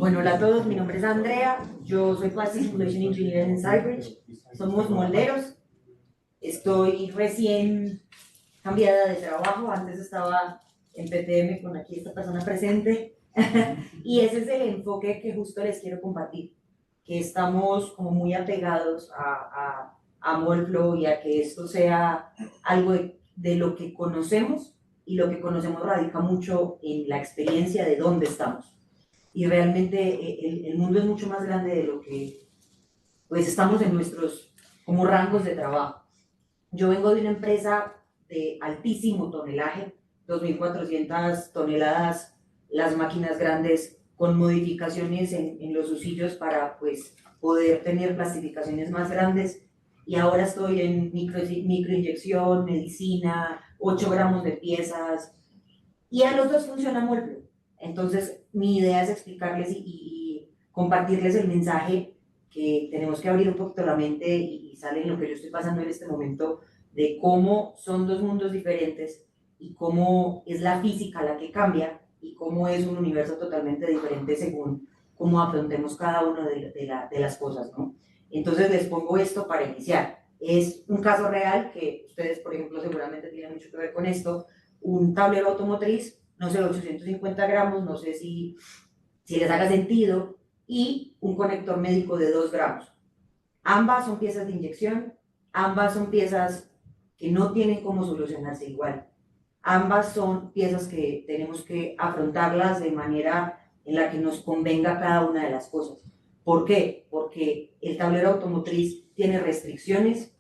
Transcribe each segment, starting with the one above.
Bueno, hola a todos, mi nombre es Andrea, yo soy Plastic Simulation Engineer en Cybridge, somos molderos, estoy recién cambiada de trabajo, antes estaba en PTM con aquí esta persona presente, y ese es el enfoque que justo les quiero compartir, que estamos como muy apegados a Molflow y a que esto sea algo de lo que conocemos, y lo que conocemos radica mucho en la experiencia de dónde estamos. Y realmente el mundo es mucho más grande de lo que pues estamos en nuestros como rangos de trabajo. Yo vengo de una empresa de altísimo tonelaje, 2.400 toneladas, las máquinas grandes con modificaciones en los usillos para pues poder tener plastificaciones más grandes. Y ahora estoy en microinyección, medicina, 8 gramos de piezas, y a los dos funciona muy bien. Entonces, mi idea es explicarles y compartirles el mensaje que tenemos que abrir un poquito la mente y sale en lo que yo estoy pasando en este momento, de cómo son dos mundos diferentes y cómo es la física la que cambia y cómo es un universo totalmente diferente según cómo afrontemos cada una de las cosas, ¿no? Entonces les pongo esto para iniciar. Es un caso real que ustedes, por ejemplo, seguramente tienen mucho que ver con esto, un tablero automotriz, no sé, 850 gramos, no sé si les haga sentido, y un conector médico de 2 gramos. Ambas son piezas de inyección, ambas son piezas que no tienen cómo solucionarse igual. Ambas son piezas que tenemos que afrontarlas de manera en la que nos convenga cada una de las cosas. ¿Por qué? Porque el tablero automotriz tiene restricciones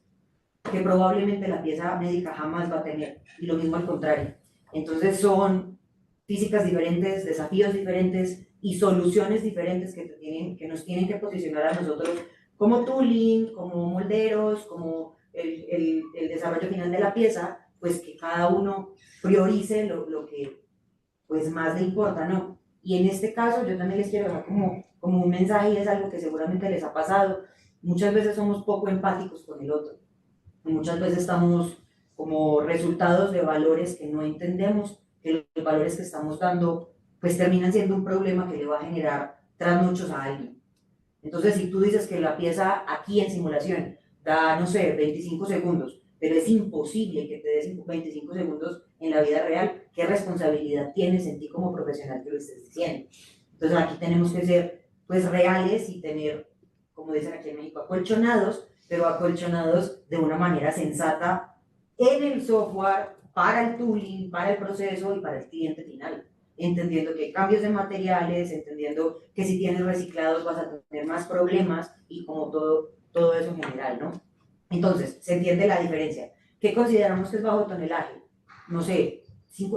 que probablemente la pieza médica jamás va a tener, y lo mismo al contrario. Entonces son físicas diferentes, desafíos diferentes y soluciones diferentes que nos tienen que posicionar a nosotros como tooling, como molderos, como el desarrollo final de la pieza, pues que cada uno priorice lo que pues más le importa, ¿no? Y en este caso yo también les quiero dejar como un mensaje, y es algo que seguramente les ha pasado. Muchas veces somos poco empáticos con el otro. Muchas veces estamos como resultados de valores que no entendemos, que los valores que estamos dando pues terminan siendo un problema que le va a generar trasnochos a alguien. Entonces, si tú dices que la pieza aquí en simulación da, no sé, 25 segundos, pero es imposible que te des 25 segundos en la vida real, ¿qué responsabilidad tienes en ti como profesional que lo estés diciendo? Entonces, aquí tenemos que ser pues reales y tener, como dicen aquí en México, acolchonados, pero acolchonados de una manera sensata en el software, para el tooling, para el proceso y para el cliente final, entendiendo que hay cambios de materiales, entendiendo que si tienes reciclados vas a tener más problemas y como todo eso en general, ¿no? Entonces, se entiende la diferencia. ¿Qué consideramos que es bajo tonelaje? No sé,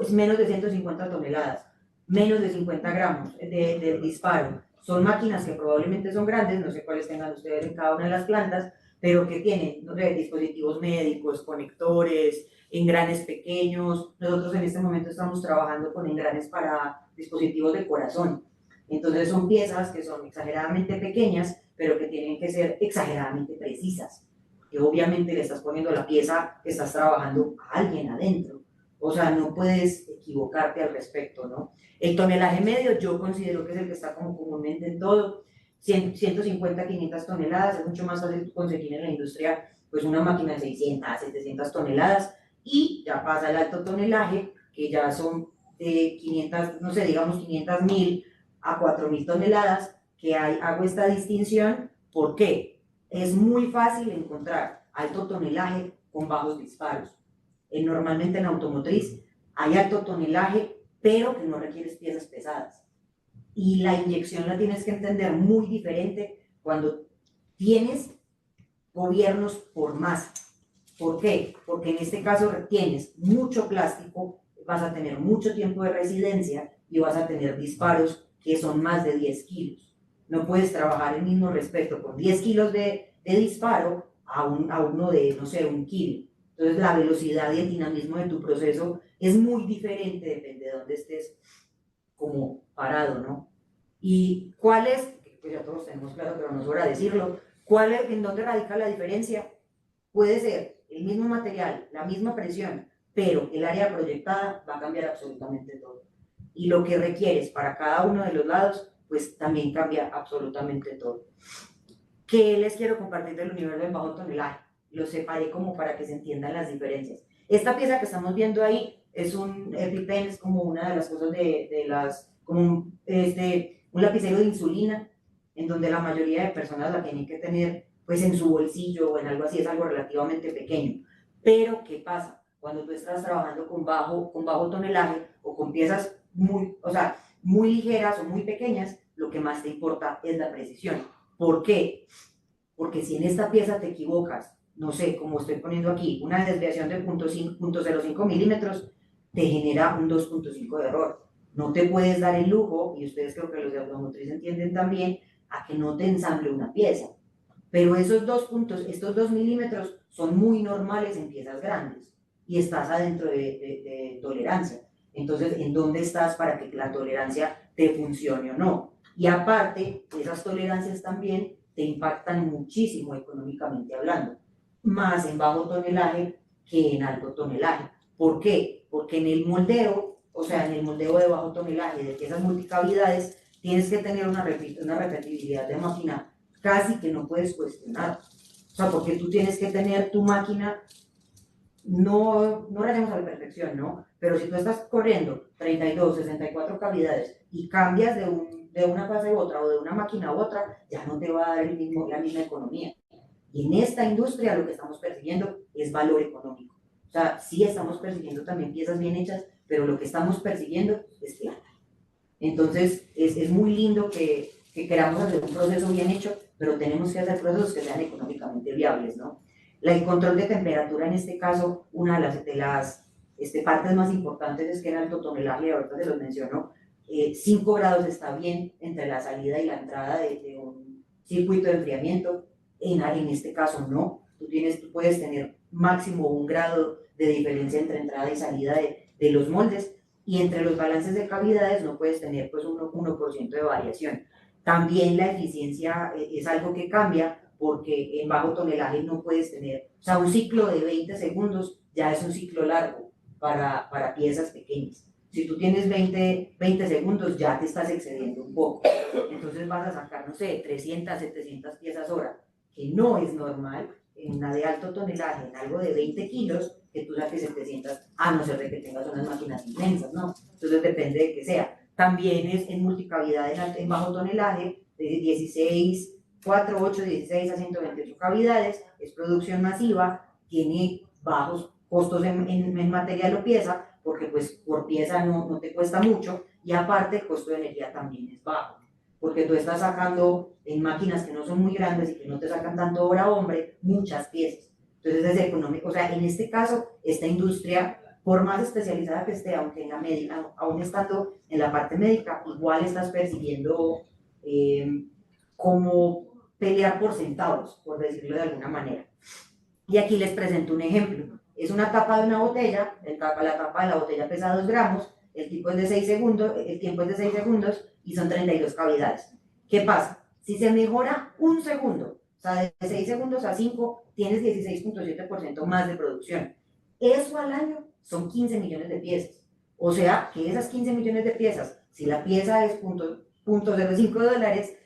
menos de 150 toneladas, menos de 50 gramos de disparo. Son máquinas que probablemente son grandes, no sé cuáles tengan ustedes en cada una de las plantas, pero que tienen, no sé, dispositivos médicos, conectores, engranes pequeños. Nosotros en este momento estamos trabajando con engranes para dispositivos de corazón. Entonces son piezas que son exageradamente pequeñas, pero que tienen que ser exageradamente precisas. Que obviamente le estás poniendo la pieza que estás trabajando a alguien adentro. O sea, no puedes equivocarte al respecto, ¿no? El tonelaje medio yo considero que es el que está como comúnmente en todo. 150, 500 toneladas, es mucho más fácil conseguir en la industria pues una máquina de 600, 700 toneladas, y ya pasa el alto tonelaje, que ya son de 500, no sé, digamos 500.000 a 4.000 toneladas, que hago esta distinción. ¿Por qué? Es muy fácil encontrar alto tonelaje con bajos disparos. Normalmente en automotriz hay alto tonelaje, pero que no requieres piezas pesadas. Y la inyección la tienes que entender muy diferente cuando tienes gobiernos por masa. ¿Por qué? Porque en este caso tienes mucho plástico, vas a tener mucho tiempo de residencia y vas a tener disparos que son más de 10 kilos. No puedes trabajar el mismo respecto con 10 kilos de disparo a uno de, no sé, 1 kilo. Entonces la velocidad y el dinamismo de tu proceso es muy diferente, depende de dónde estés como parado, ¿no? ¿Y cuál es? Pues ya todos tenemos claro, pero no es hora de decirlo. ¿Cuál es, en dónde radica la diferencia? Puede ser el mismo material, la misma presión, pero el área proyectada va a cambiar absolutamente todo. Y lo que requieres para cada uno de los lados, pues también cambia absolutamente todo. ¿Qué les quiero compartir del universo del bajo tonelaje? Lo separé como para que se entiendan las diferencias. Esta pieza que estamos viendo ahí es un EpiPen, es como una de las cosas de las, como un lapicero de insulina, en donde la mayoría de personas la tienen que tener pues en su bolsillo o en algo así, es algo relativamente pequeño. Pero, ¿qué pasa? Cuando tú estás trabajando con bajo tonelaje o con piezas muy, o sea, muy ligeras o muy pequeñas, lo que más te importa es la precisión. ¿Por qué? Porque si en esta pieza te equivocas, no sé, como estoy poniendo aquí, una desviación de 0.05 milímetros, te genera un 2.5 de error. No te puedes dar el lujo, y ustedes creo que los de automotriz entienden también, a que no te ensamble una pieza. Pero esos 2 puntos, estos 2 milímetros son muy normales en piezas grandes y estás adentro de tolerancia. Entonces, ¿en dónde estás para que la tolerancia te funcione o no? Y aparte, esas tolerancias también te impactan muchísimo económicamente hablando, más en bajo tonelaje que en alto tonelaje. ¿Por qué? Porque en el moldeo, o sea, en el moldeo de bajo tonelaje de piezas multicavidades, tienes que tener una repetibilidad de máquina casi que no puedes cuestionar. O sea, porque tú tienes que tener tu máquina, no la hacemos a la perfección, ¿no? Pero si tú estás corriendo 32, 64 cavidades y cambias de una fase a otra o de una máquina a otra, ya no te va a dar la misma economía. Y en esta industria lo que estamos persiguiendo es valor económico. O sea, sí estamos persiguiendo también piezas bien hechas, pero lo que estamos persiguiendo es plata. Entonces, es muy lindo que queramos hacer un proceso bien hecho, pero tenemos que hacer procesos que sean económicamente viables, ¿no? El control de temperatura, en este caso, una de las partes más importantes es que en alto tonelaje, ahorita se los menciono, 5 grados está bien entre la salida y la entrada de un circuito de enfriamiento. En este caso, no. Tú puedes tener máximo 1 grado de diferencia entre entrada y salida de los moldes, y entre los balances de cavidades no puedes tener pues un 1% de variación. También la eficiencia es algo que cambia porque en bajo tonelaje no puedes tener, o sea, un ciclo de 20 segundos ya es un ciclo largo para piezas pequeñas. Si tú tienes 20 segundos ya te estás excediendo un poco. Entonces vas a sacar, no sé, 300, 700 piezas hora, que no es normal en una de alto tonelaje, en algo de 20 kilos, que tú saques 700, a no ser de que tengas unas máquinas inmensas, ¿no? Entonces depende de que sea. También es en multicavidad en bajo tonelaje, de 16, 4, 8, 16 a 128 cavidades, es producción masiva, tiene bajos costos en material o pieza, porque pues por pieza no te cuesta mucho, y aparte el costo de energía también es bajo, porque tú estás sacando en máquinas que no son muy grandes y que no te sacan tanto hora hombre, muchas piezas. Entonces es económico, o sea, en este caso, esta industria, por más especializada que esté, aunque en la médica, aún estando en la parte médica, igual estás percibiendo como pelear por centavos, por decirlo de alguna manera. Y aquí les presento un ejemplo. Es una tapa de una botella, la tapa de la botella pesa 2 gramos, el tiempo es de 6 segundos, y son 32 cavidades. ¿Qué pasa? Si se mejora un segundo, o sea, de 6 segundos a 5, tienes 16.7% más de producción. Eso al año son 15 millones de piezas. O sea, que esas 15 millones de piezas, si la pieza es $0.05,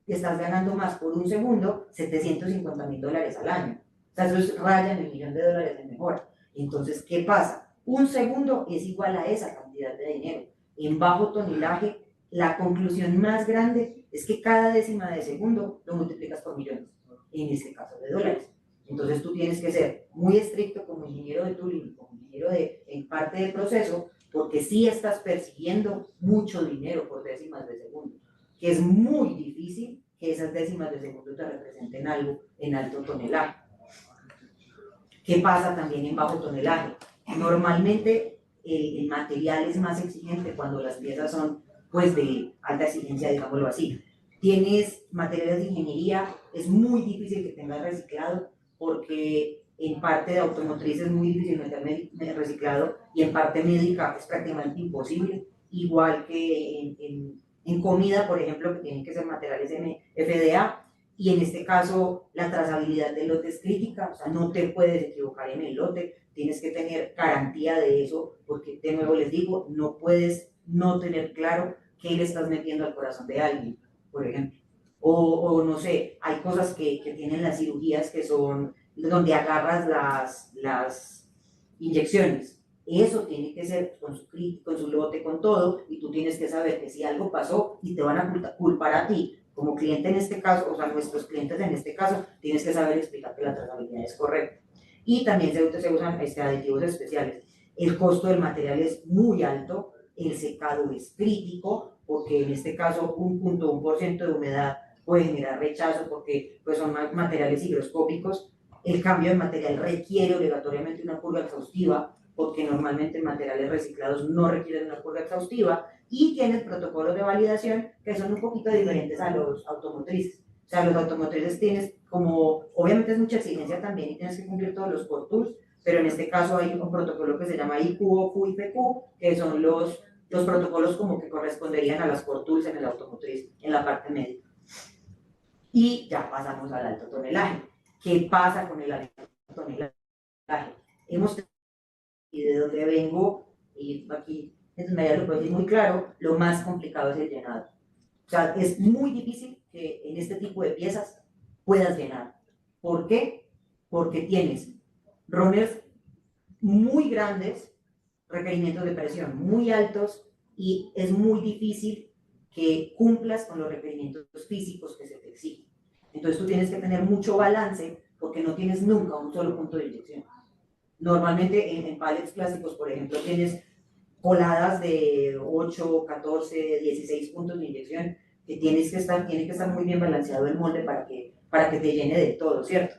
estás ganando más por un segundo, $750,000 al año. O sea, eso es raya en el $1.000.000 de mejora. Entonces, ¿qué pasa? Un segundo es igual a esa cantidad de dinero. En bajo tonelaje, la conclusión más grande es que cada décima de segundo lo multiplicas por millones, en este caso de dólares. Entonces tú tienes que ser muy estricto como ingeniero de tooling, como ingeniero en parte del proceso, porque sí estás persiguiendo mucho dinero por décimas de segundo, que es muy difícil que esas décimas de segundo te representen algo en alto tonelaje. ¿Qué pasa también en bajo tonelaje? Normalmente el material es más exigente cuando las piezas son pues de alta exigencia, digámoslo así. Tienes materiales de ingeniería, es muy difícil que tengas reciclado porque en parte de automotriz es muy difícil meter reciclado y en parte médica es prácticamente imposible, igual que en comida, por ejemplo, que tienen que ser materiales FDA, y en este caso la trazabilidad del lote es crítica, o sea, no te puedes equivocar en el lote, tienes que tener garantía de eso, porque de nuevo les digo, no puedes no tener claro qué le estás metiendo al corazón de alguien, por ejemplo. O no sé, hay cosas que tienen las cirugías que son donde agarras las inyecciones. Eso tiene que ser con su lote, con todo, y tú tienes que saber que si algo pasó y te van a culpar a ti, como cliente en este caso, o sea, nuestros clientes en este caso, tienes que saber explicar que la trazabilidad es correcta. Y también se usan aditivos especiales. El costo del material es muy alto, el secado es crítico, porque en este caso 1.1% de humedad puede generar rechazo porque pues, son materiales higroscópicos. El cambio de material requiere obligatoriamente una purga exhaustiva, porque normalmente materiales reciclados no requieren una purga exhaustiva, y tienen protocolos de validación que son un poquito diferentes a los automotrices. O sea, los automotrices tienes como, obviamente es mucha exigencia también y tienes que cumplir todos los Core Tools, pero en este caso hay un protocolo que se llama IQ, OQ y PQ, que son los protocolos como que corresponderían a las Core Tools en el automotriz, en la parte médica. Y ya pasamos al alto tonelaje. ¿Qué pasa con el alto tonelaje? Y de donde vengo, y aquí en medio lo puedo decir muy claro, lo más complicado es el llenado. O sea, es muy difícil que en este tipo de piezas puedas llenar. ¿Por qué? Porque tienes runners muy grandes, requerimientos de presión muy altos, y es muy difícil que cumplas con los requerimientos físicos que se te exigen. Entonces tú tienes que tener mucho balance porque no tienes nunca un solo punto de inyección. Normalmente en pallets plásticos, por ejemplo, tienes coladas de 8, 14, 16 puntos de inyección que tiene que estar muy bien balanceado el molde para que te llene de todo, ¿cierto?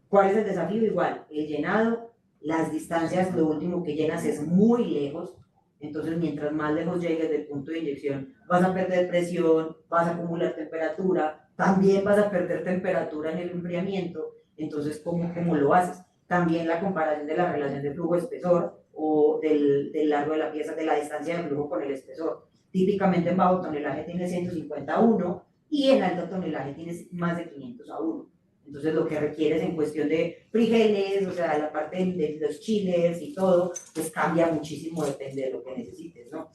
¿Cuál es el desafío? Igual, el llenado, las distancias, lo último que llenas es muy lejos, entonces mientras más lejos llegues del punto de inyección, vas a perder presión, vas a acumular temperatura, también vas a perder temperatura en el enfriamiento, entonces ¿cómo lo haces? También la comparación de la relación de flujo-espesor o del largo de la pieza, de la distancia de flujo con el espesor. Típicamente en bajo tonelaje tienes 150 a 1 y en alto tonelaje tienes más de 500 a 1. Entonces lo que requieres en cuestión de frijoles, o sea, la parte de los chiles y todo, pues cambia muchísimo, depende de lo que necesites, ¿no?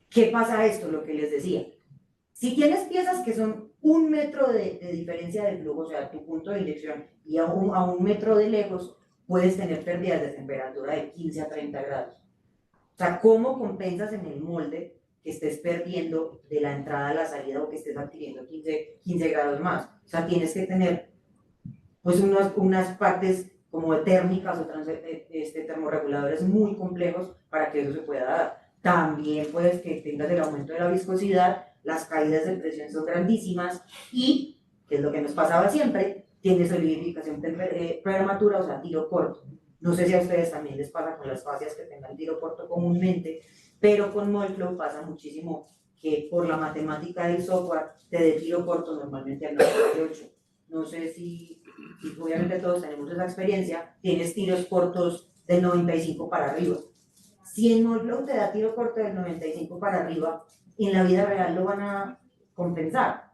¿Qué pasa esto? Lo que les decía. Si tienes piezas que son 1 metro de diferencia de flujo, o sea, tu punto de inyección, y a 1 metro de lejos, puedes tener pérdidas de temperatura de 15 a 30 grados. O sea, ¿cómo compensas en el molde que estés perdiendo de la entrada a la salida o que estés adquiriendo 15 grados más? O sea, tienes que tener pues unas partes como térmicas o termorreguladores muy complejos para que eso se pueda dar. También puedes que tengas el aumento de la viscosidad, las caídas de presión son grandísimas y, que es lo que nos pasaba siempre, tienes solidificación prematura, o sea, tiro corto. No sé si a ustedes también les pasa con las fascias que tengan tiro corto comúnmente, pero con Moldflow pasa muchísimo que por la matemática del software te dé tiro corto normalmente al 98. No sé si obviamente todos tenemos esa experiencia, tienes tiros cortos del 95 para arriba. Si en Moldflow te da tiro corto del 95 para arriba, en la vida real lo van a compensar.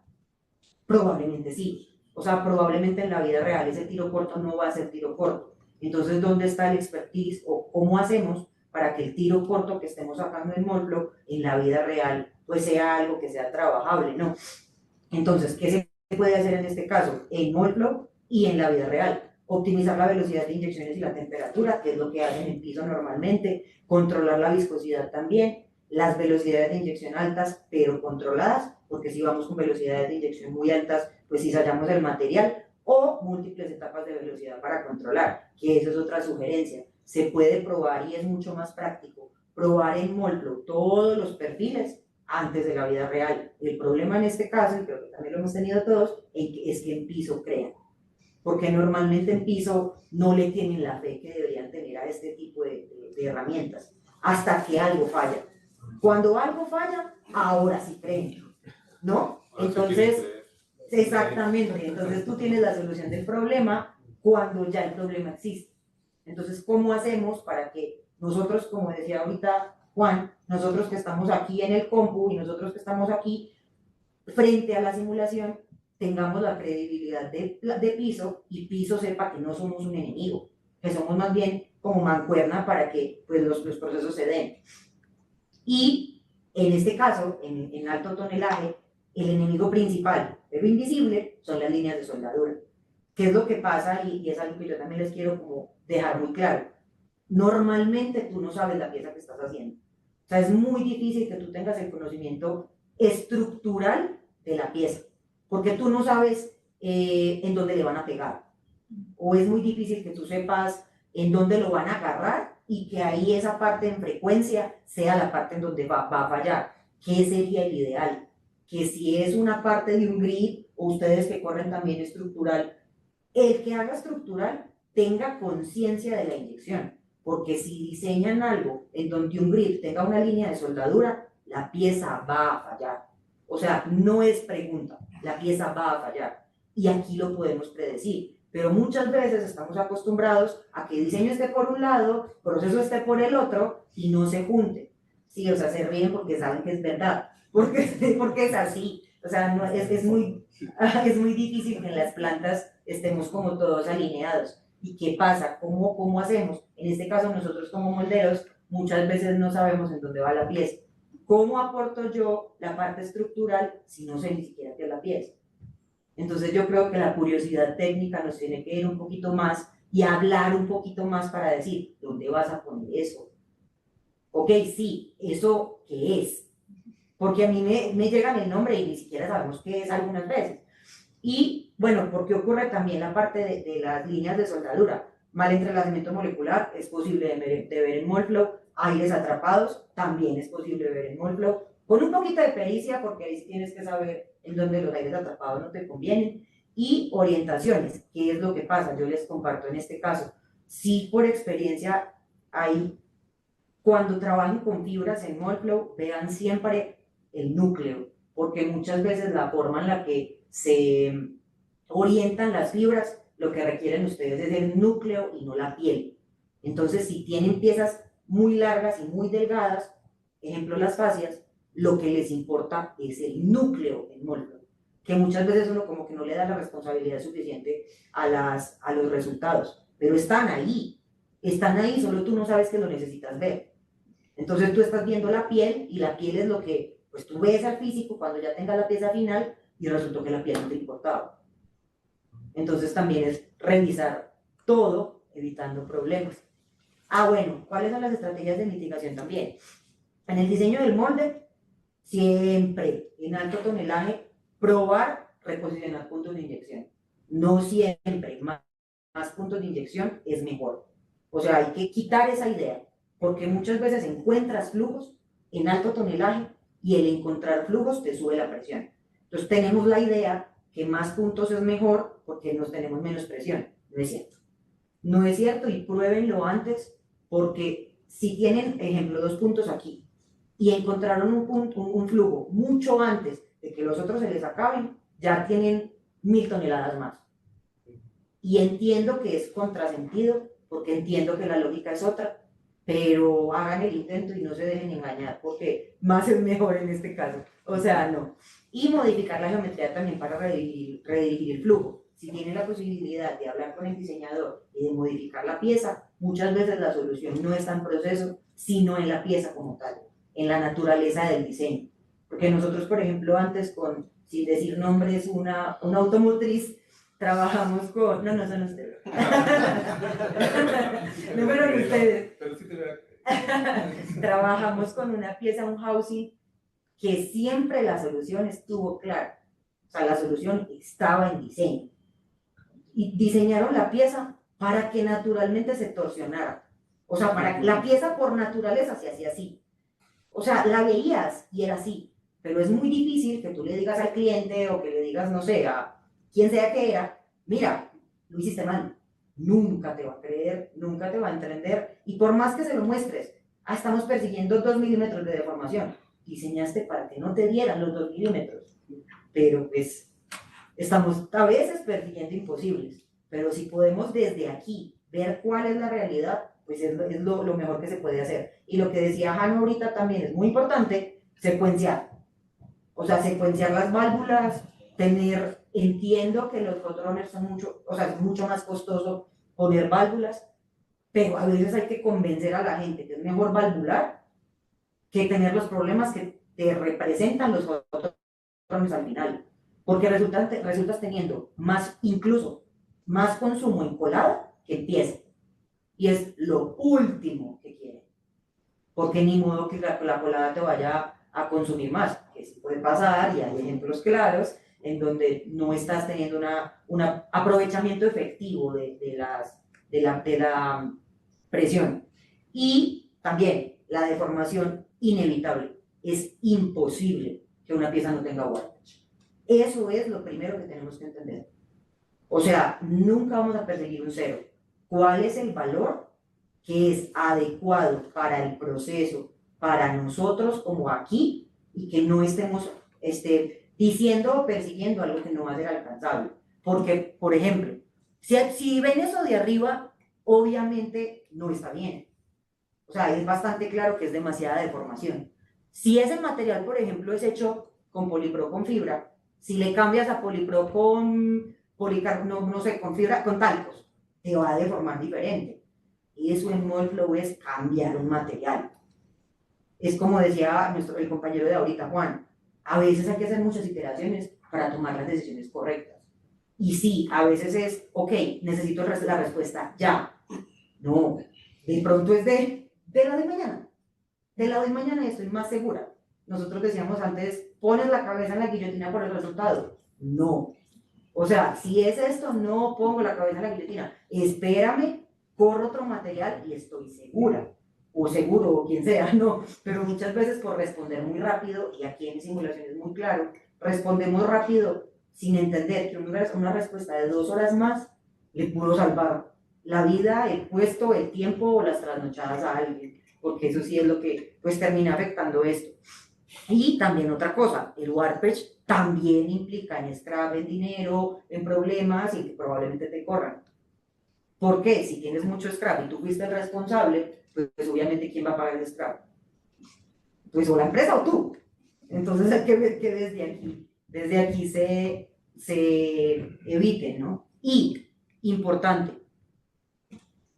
Probablemente sí. O sea, probablemente en la vida real ese tiro corto no va a ser tiro corto. Entonces, ¿dónde está el expertise o cómo hacemos para que el tiro corto que estemos sacando en Moldflow en la vida real pues sea algo que sea trabajable, ¿no? Entonces, ¿qué se puede hacer en este caso? En Moldflow y en la vida real. Optimizar la velocidad de inyecciones y la temperatura, que es lo que hacen en piso normalmente, controlar la viscosidad también, las velocidades de inyección altas, pero controladas, porque si vamos con velocidades de inyección muy altas, pues si hallamos el material, o múltiples etapas de velocidad para controlar, que eso es otra sugerencia. Se puede probar y es mucho más práctico probar en Moldflow todos los perfiles antes de la vida real. El problema en este caso, y creo que también lo hemos tenido todos, es que en piso crean, porque normalmente en piso no le tienen la fe que deberían tener a este tipo de herramientas, hasta que algo falla. Cuando algo falla, ahora sí creen, ¿no? Entonces, exactamente, entonces tú tienes la solución del problema cuando ya el problema existe. Entonces, ¿cómo hacemos para que nosotros, como decía ahorita Juan, nosotros que estamos aquí en el compu y nosotros que estamos aquí frente a la simulación, tengamos la credibilidad de piso y piso sepa que no somos un enemigo, que somos más bien como mancuerna para que pues, los procesos se den? Y En este caso, en alto tonelaje, el enemigo principal, pero invisible, son las líneas de soldadura. ¿Qué es lo que pasa? Y es algo que yo también les quiero como dejar muy claro. Normalmente tú no sabes la pieza que estás haciendo. O sea, es muy difícil que tú tengas el conocimiento estructural de la pieza, porque tú no sabes en dónde le van a pegar. O es muy difícil que tú sepas en dónde lo van a agarrar y que ahí esa parte en frecuencia sea la parte en donde va a fallar. ¿Qué sería el ideal? Que si es una parte de un grid, o ustedes que corren también estructural, el que haga estructural tenga conciencia de la inyección, porque si diseñan algo en donde un grid tenga una línea de soldadura, la pieza va a fallar. O sea, no es pregunta, la pieza va a fallar. Y aquí lo podemos predecir. Pero muchas veces estamos acostumbrados a que el diseño esté por un lado, proceso esté por el otro y no se junte. Sí, o sea, se ríen porque saben que es verdad, porque es así. O sea, no, es muy difícil que en las plantas estemos como todos alineados. ¿Y qué pasa? ¿Cómo hacemos? En este caso, nosotros como molderos muchas veces no sabemos en dónde va la pieza. ¿Cómo aporto yo la parte estructural si no sé ni siquiera qué es la pieza? Entonces yo creo que la curiosidad técnica nos tiene que ir un poquito más y hablar un poquito más para decir, ¿dónde vas a poner eso? Ok, sí, ¿eso qué es? Porque a mí me llegan el nombre y ni siquiera sabemos qué es algunas veces. Y bueno, porque ocurre también la parte de las líneas de soldadura. Mal entrelazamiento molecular es posible de ver en Molflow. Aires atrapados también es posible de ver en Molflow. Con un poquito de pericia, porque ahí tienes que saber en dónde los aires atrapados no te convienen. Y orientaciones, ¿qué es lo que pasa? Yo les comparto en este caso. Sí, por experiencia, hay, cuando trabajen con fibras en Molflow, vean siempre el núcleo, porque muchas veces la forma en la que se orientan las fibras, lo que requieren ustedes es el núcleo y no la piel. Entonces, si tienen piezas muy largas y muy delgadas, ejemplo las fascias, lo que les importa es el núcleo en Molflow, que muchas veces uno como que no le da la responsabilidad suficiente a los resultados, pero están ahí, solo tú no sabes que lo necesitas ver. Entonces tú estás viendo la piel y la piel es lo que pues tú ves al físico cuando ya tenga la pieza final y resultó que la piel no te importaba. Entonces también es revisar todo evitando problemas. Ah, bueno, ¿cuáles son las estrategias de mitigación también? En el diseño del molde, siempre en alto tonelaje, probar reposicionar puntos de inyección. No siempre más puntos de inyección es mejor. O sea, hay que quitar esa idea, porque muchas veces encuentras flujos en alto tonelaje y el encontrar flujos te sube la presión. Entonces tenemos la idea que más puntos es mejor porque nos tenemos menos presión. No es cierto. No es cierto y pruébenlo antes porque si tienen, ejemplo, 2 puntos aquí y encontraron un flujo mucho antes de que los otros se les acaben, ya tienen 1000 toneladas más. Y entiendo que es contrasentido, porque entiendo que la lógica es otra, pero hagan el intento y no se dejen engañar, porque más es mejor en este caso. O sea, no. Y modificar la geometría también para redirigir el flujo. Si tienen la posibilidad de hablar con el diseñador y de modificar la pieza, muchas veces la solución no está en proceso, sino en la pieza como tal, en la naturaleza del diseño. Porque nosotros, por ejemplo, antes con, sin decir nombres, una automotriz, trabajamos con... No, no son ustedes. No fueron ustedes. Pero sí te veo. Trabajamos con una pieza, un housing, que siempre la solución estuvo clara. O sea, la solución estaba en diseño. Y diseñaron la pieza para que naturalmente se torsionara. O sea, para la pieza por naturaleza se hacía así. O sea, la veías y era así. Pero es muy difícil que tú le digas al cliente o que le digas, no sé, a quien sea que era, mira, lo hiciste mal. Nunca te va a creer, nunca te va a entender. Y por más que se lo muestres, estamos persiguiendo 2 milímetros de deformación. Diseñaste para que no te dieran los 2 milímetros. Pero pues estamos a veces persiguiendo imposibles. Pero si podemos desde aquí ver cuál es la realidad, pues es lo mejor que se puede hacer. Y lo que decía Jano ahorita también es muy importante, secuenciar. O sea, secuenciar las válvulas, entiendo que los hot son mucho, o sea, es mucho más costoso poner válvulas, pero a veces hay que convencer a la gente que es mejor valvular que tener los problemas que te representan los fotones al final, porque resultas teniendo más, incluso más consumo en colada que en pieza, y es lo último que quieren, porque ni modo que la colada te vaya a consumir más, que sí puede pasar, y hay ejemplos claros en donde no estás teniendo un aprovechamiento efectivo de la presión. Y también la deformación inevitable. Es imposible que una pieza no tenga warpage. Eso es lo primero que tenemos que entender. O sea, nunca vamos a perseguir un cero. ¿Cuál es el valor que es adecuado para el proceso, para nosotros como aquí, y que no estemos diciendo o persiguiendo algo que no va a ser alcanzable? Porque, por ejemplo, si ven eso de arriba, obviamente no está bien. O sea, es bastante claro que es demasiada deformación. Si ese material, por ejemplo, es hecho con polipro con fibra, si le cambias a polipro con no sé, con fibra, con talcos, te va a deformar diferente. Y eso en Mold Flow es cambiar un material. Es como decía el compañero de ahorita, Juan, a veces hay que hacer muchas iteraciones para tomar las decisiones correctas. Y sí, a veces es, ok, necesito la respuesta ya. No, de pronto es de la de mañana. De la de mañana estoy más segura. Nosotros decíamos antes, pones la cabeza en la guillotina por el resultado. No. O sea, si es esto, no pongo la cabeza en la guillotina. Espérame, corro otro material y estoy segura. O seguro, o quien sea, no. Pero muchas veces por responder muy rápido, y aquí en simulación es muy claro, respondemos rápido sin entender que una respuesta de 2 horas más le pudo salvar la vida, el puesto, el tiempo o las trasnochadas a alguien, porque eso sí es lo que pues termina afectando esto. Y también otra cosa, el warpage también implica en scrap, en dinero, en problemas y que probablemente te corran. ¿Por qué? Si tienes mucho scrap y tú fuiste el responsable, pues obviamente ¿quién va a pagar el scrap? Pues o la empresa o tú. Entonces hay que ver que desde aquí se eviten, ¿no? Y, importante,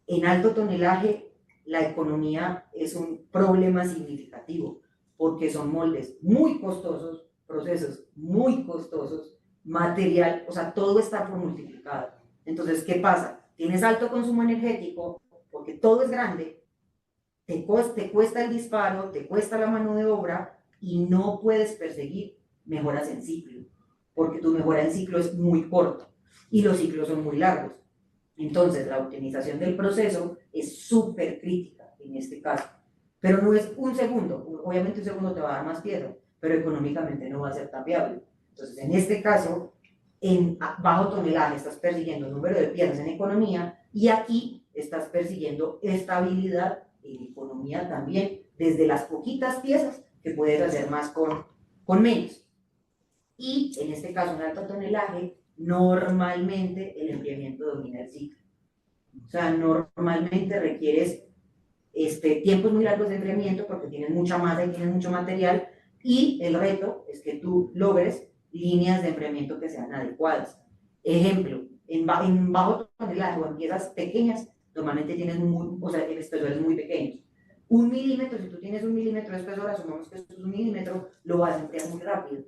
en alto tonelaje la economía es un problema significativo porque son moldes muy costosos, procesos muy costosos, material, o sea, todo está por multiplicado. Entonces, ¿qué pasa? Tienes alto consumo energético porque todo es grande, te cuesta el disparo, te cuesta la mano de obra y no puedes perseguir mejoras en ciclo, porque tu mejora en ciclo es muy corta y los ciclos son muy largos. Entonces, la optimización del proceso es súper crítica en este caso. Pero no es un segundo. Obviamente un segundo te va a dar más pieza, pero económicamente no va a ser tan viable. Entonces, en este caso, en bajo tonelaje estás persiguiendo número de piezas en economía y aquí estás persiguiendo estabilidad en economía también, desde las poquitas piezas que puedes hacer más con menos. Y en este caso, en alto tonelaje, normalmente el enfriamiento domina el ciclo. O sea, normalmente requieres tiempos muy largos de enfriamiento porque tienes mucha masa y tienes mucho material, y el reto es que tú logres líneas de enfriamiento que sean adecuadas. Ejemplo, en bajo tonelaje o en piezas pequeñas, normalmente tienes espesores muy pequeños. 1 milímetro, si tú tienes 1 milímetro de espesor, asumamos que esto es 1 milímetro, lo vas a enfriar muy rápido.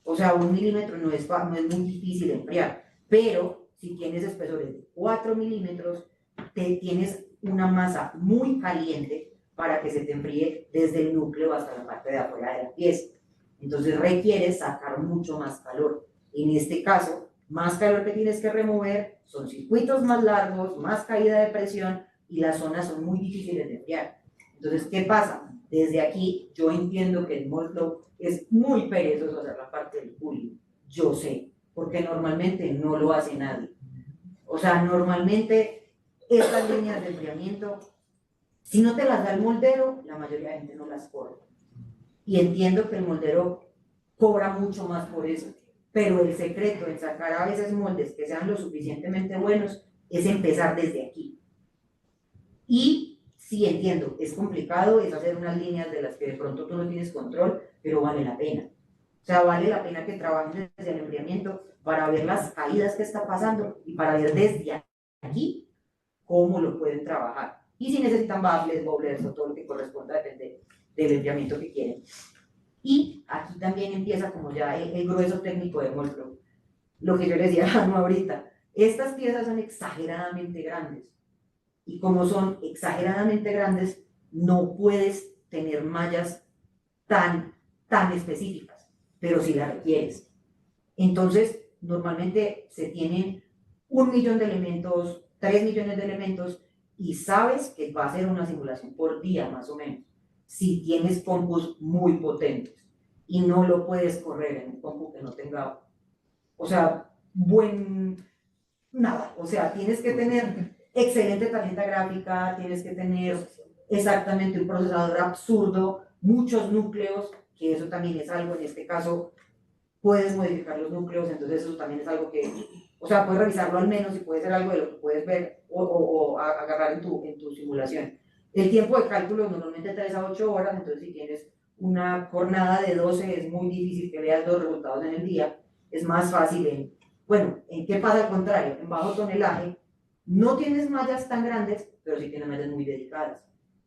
O sea, 1 milímetro no es muy difícil de enfriar, pero si tienes espesores de 4 milímetros, tienes una masa muy caliente para que se te enfríe desde el núcleo hasta la parte de afuera de la pieza. Entonces requieres sacar mucho más calor. En este caso, más calor que tienes que remover, son circuitos más largos, más caída de presión y las zonas son muy difíciles de enfriar. Entonces, ¿qué pasa? Desde aquí yo entiendo que el Mold Flow es muy perezoso hacer la parte del cooling. Yo sé, porque normalmente no lo hace nadie. O sea, normalmente estas líneas de enfriamiento, si no te las da el moldero, la mayoría de gente no las corre. Y entiendo que el moldero cobra mucho más por eso. Pero el secreto en sacar a veces moldes que sean lo suficientemente buenos es empezar desde aquí. Y sí, entiendo, es complicado, es hacer unas líneas de las que de pronto tú no tienes control, pero vale la pena. O sea, vale la pena que trabajen desde el enfriamiento para ver las caídas que está pasando y para ver desde aquí cómo lo pueden trabajar. Y si necesitan baffles, bobblers o todo lo que corresponda, depende del enfriamiento que quieren. Y aquí también empieza como ya el grueso técnico de Molflow. Lo que yo les decía a Anu ahorita, estas piezas son exageradamente grandes. Y como son exageradamente grandes, no puedes tener mallas tan específicas, pero sí las requieres. Entonces, normalmente se tienen 1 millón de elementos, 3 millones de elementos, y sabes que va a ser una simulación por día más o menos, si tienes compus muy potentes, y no lo puedes correr en un compu que no tenga, o sea, nada, o sea, tienes que tener excelente tarjeta gráfica, tienes que tener exactamente un procesador absurdo, muchos núcleos, que eso también es algo, en este caso puedes modificar los núcleos, entonces eso también es algo que, o sea, puedes revisarlo al menos y puede ser algo de lo que puedes ver o agarrar en tu simulación. El tiempo de cálculo normalmente 3 a 8 horas, entonces si tienes una jornada de 12 es muy difícil que veas los resultados en el día, es más fácil bueno, ¿en qué pasa al contrario? En bajo tonelaje no tienes mallas tan grandes, pero sí tienes mallas muy dedicadas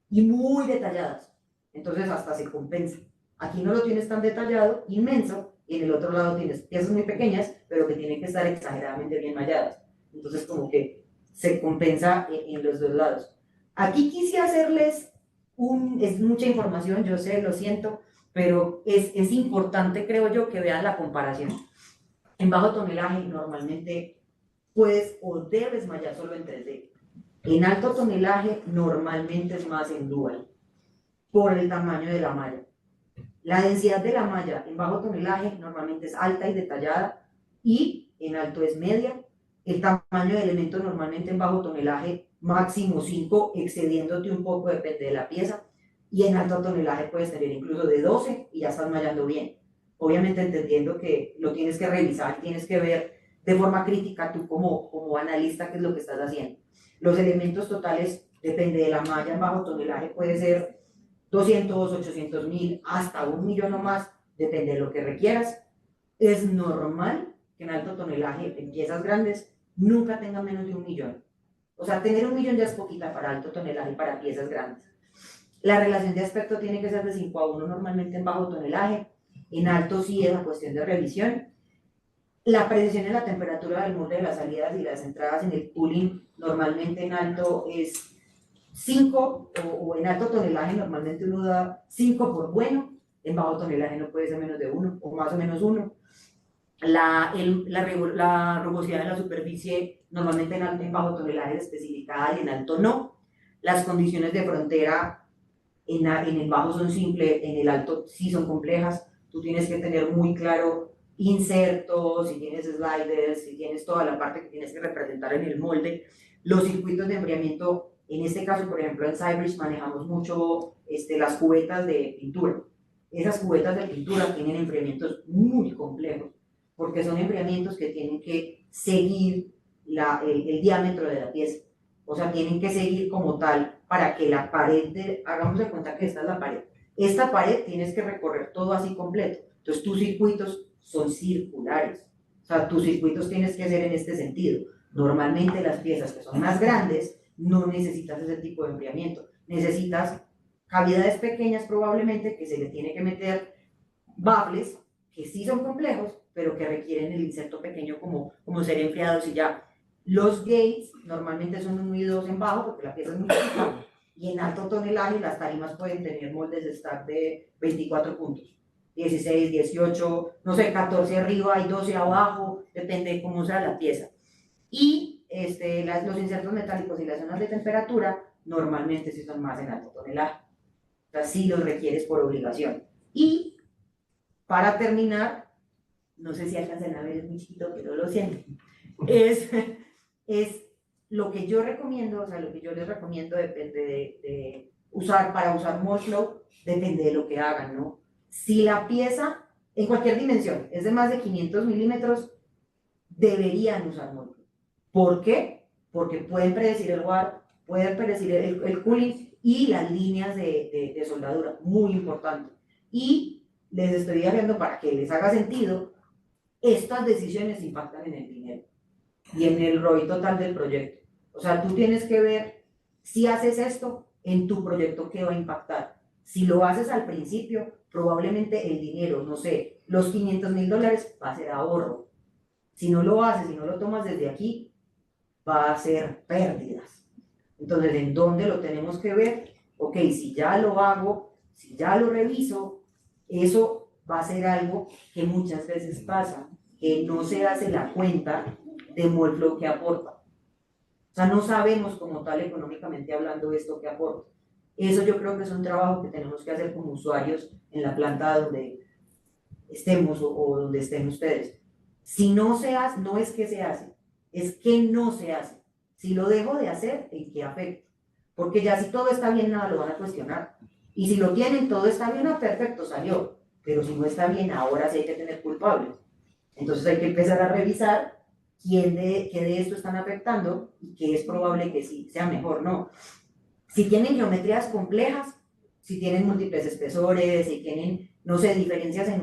y muy detalladas, entonces hasta se compensa. Aquí no lo tienes tan detallado, inmenso, y en el otro lado tienes piezas muy pequeñas, pero que tienen que estar exageradamente bien malladas. Entonces como que se compensa en los dos lados. Aquí quise hacerles es mucha información, yo sé, lo siento, pero es importante, creo yo, que vean la comparación. En bajo tonelaje normalmente puedes o debes mallar solo en 3D. En alto tonelaje normalmente es más en dual, por el tamaño de la malla. La densidad de la malla en bajo tonelaje normalmente es alta y detallada y en alto es media. El tamaño de elemento normalmente en bajo tonelaje máximo 5, excediéndote un poco depende de la pieza. Y en alto tonelaje puedes tener incluso de 12 y ya estás mallando bien. Obviamente entendiendo que lo tienes que revisar, tienes que ver de forma crítica tú como analista qué es lo que estás haciendo. Los elementos totales, depende de la malla en bajo tonelaje, puede ser 200, 800 mil, hasta 1 millón o más, depende de lo que requieras. Es normal que en alto tonelaje, en piezas grandes, nunca tenga menos de 1 millón. O sea, tener 1 millón ya es poquita para alto tonelaje y para piezas grandes. La relación de aspecto tiene que ser de 5 a 1 normalmente en bajo tonelaje. En alto sí es la cuestión de revisión. La precisión en la temperatura del molde de las salidas y las entradas en el cooling normalmente en alto es 5 o en alto tonelaje normalmente uno da 5 por bueno, en bajo tonelaje no puede ser menos de 1 o más o menos 1. La rugosidad de la superficie normalmente en bajo tonelaje es especificada y en alto no. Las condiciones de frontera en el bajo son simples, en el alto sí son complejas. Tú tienes que tener muy claro insertos, si tienes sliders, si tienes toda la parte que tienes que representar en el molde. Los circuitos de enfriamiento, en este caso, por ejemplo, en Cybridge manejamos mucho las cubetas de pintura. Esas cubetas de pintura tienen enfriamientos muy complejos, porque son enfriamientos que tienen que seguir el diámetro de la pieza. O sea, tienen que seguir como tal para que la pared, hagamos de cuenta que esta es la pared. Esta pared tienes que recorrer todo así completo. Entonces tus circuitos son circulares. O sea, tus circuitos tienes que hacer en este sentido. Normalmente las piezas que son más grandes no necesitas ese tipo de enfriamiento. Necesitas cavidades pequeñas probablemente que se le tiene que meter baffles que sí son complejos, pero que requieren el inserto pequeño como ser enfriados y ya. Los gates normalmente son 1 y 2 en bajo porque la pieza es muy chiquita y en alto tonelaje las tarimas pueden tener moldes de stack de 24 puntos. 16, 18, no sé, 14 arriba y 12 abajo, depende de cómo sea la pieza. Y los insertos metálicos y las zonas de temperatura normalmente sí son más en alto tonelaje. O sea, sí los requieres por obligación. Y para terminar, no sé si alcancen a ver, es muy chiquito, pero lo siento, es lo que yo recomiendo, o sea, lo que yo les recomiendo depende de usar, para usar Moldflow, depende de lo que hagan, ¿no? Si la pieza, en cualquier dimensión, es de más de 500 milímetros, deberían usar Moldflow. ¿Por qué? Porque pueden predecir el wear, pueden predecir el cooling y las líneas de soldadura, muy importante. Y les estoy hablando para que les haga sentido, estas decisiones impactan en el dinero y en el ROI total del proyecto. O sea, tú tienes que ver si haces esto en tu proyecto qué va a impactar. Si lo haces al principio, probablemente el dinero, no sé, los $500.000 va a ser ahorro. Si no lo haces, si no lo tomas desde aquí, va a ser pérdidas. Entonces, ¿en dónde lo tenemos que ver? Ok, si ya lo hago, si ya lo reviso, eso va a ser algo que muchas veces pasa, que no se hace la cuenta de Molflow que aporta. O sea, no sabemos como tal económicamente hablando esto que aporta. Eso yo creo que es un trabajo que tenemos que hacer como usuarios en la planta donde estemos o donde estén ustedes. Si no se hace, no es que se hace, es que no se hace. Si lo dejo de hacer, ¿en qué afecta? Porque ya si todo está bien, nada lo van a cuestionar. Y si lo tienen, todo está bien, perfecto, salió. Pero si no está bien, ahora sí hay que tener culpables. Entonces hay que empezar a revisar qué de esto están afectando y qué es probable que sí sea mejor, ¿no? Si tienen geometrías complejas, si tienen múltiples espesores, si tienen, no sé, diferencias en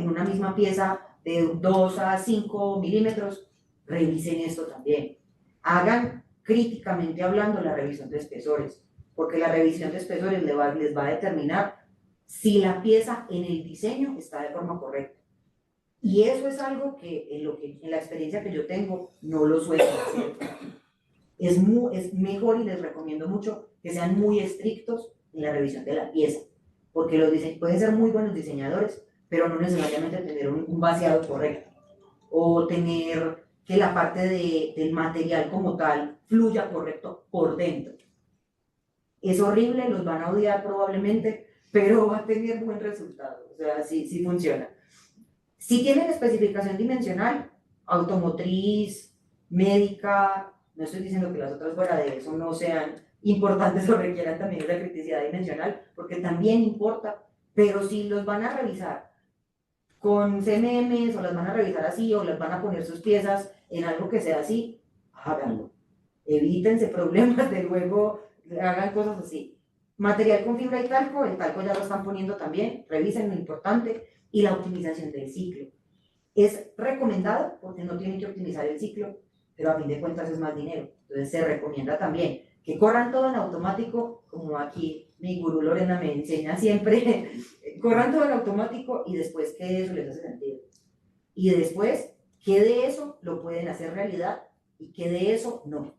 una misma pieza de 2 a 5 milímetros, revisen esto también. Hagan críticamente hablando la revisión de espesores, porque la revisión de espesores les va a determinar si la pieza en el diseño está de forma correcta. Y eso es algo que en la experiencia que yo tengo no lo suelen hacer. Es mejor y les recomiendo mucho que sean muy estrictos en la revisión de la pieza, porque pueden ser muy buenos diseñadores, pero no necesariamente tener un vaciado correcto o tener que la parte del material como tal fluya correcto por dentro. Es horrible, los van a odiar probablemente, pero va a tener buen resultado, o sea, sí funciona. Si tienen especificación dimensional, automotriz, médica, no estoy diciendo que las otras fuera de eso no sean importantes o requieran también esa criticidad dimensional, porque también importa, pero si los van a revisar con CMMs o las van a revisar así o las van a poner sus piezas en algo que sea así, háganlo. Evítense problemas de luego, hagan cosas así. Material con fibra y talco, el talco ya lo están poniendo también, revisen lo importante, y la optimización del ciclo. Es recomendado porque no tienen que optimizar el ciclo, pero a fin de cuentas es más dinero. Entonces se recomienda también que corran todo en automático, como aquí mi gurú Lorena me enseña siempre, corran todo en automático y después que eso les hace sentido. Y después que de eso lo pueden hacer realidad y que de eso no.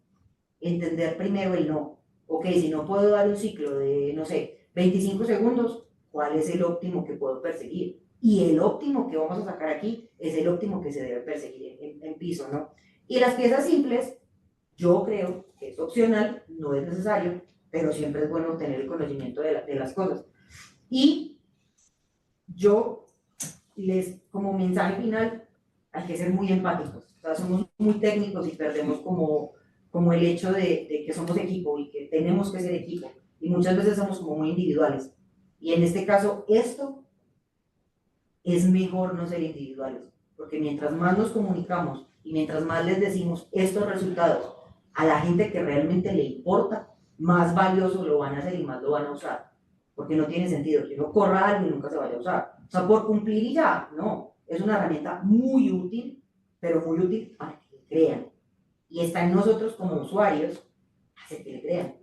Entender primero el no. Ok, si no puedo dar un ciclo de, no sé, 25 segundos, ¿cuál es el óptimo que puedo perseguir? Y el óptimo que vamos a sacar aquí es el óptimo que se debe perseguir en piso, ¿no? Y las piezas simples, yo creo que es opcional, no es necesario, pero siempre es bueno tener el conocimiento de las cosas. Y yo como mensaje final, hay que ser muy empáticos. O sea, somos muy técnicos y perdemos como el hecho de que somos equipo y que tenemos que ser equipo. Y muchas veces somos como muy individuales. Y en este caso, esto es mejor no ser individuales, porque mientras más nos comunicamos y mientras más les decimos estos resultados a la gente que realmente le importa, más valioso lo van a hacer y más lo van a usar, porque no tiene sentido que uno corra algo y nunca se vaya a usar. O sea, por cumplir y ya, no, es una herramienta muy útil, pero muy útil para que le crean. Y está en nosotros como usuarios hacer que le crean.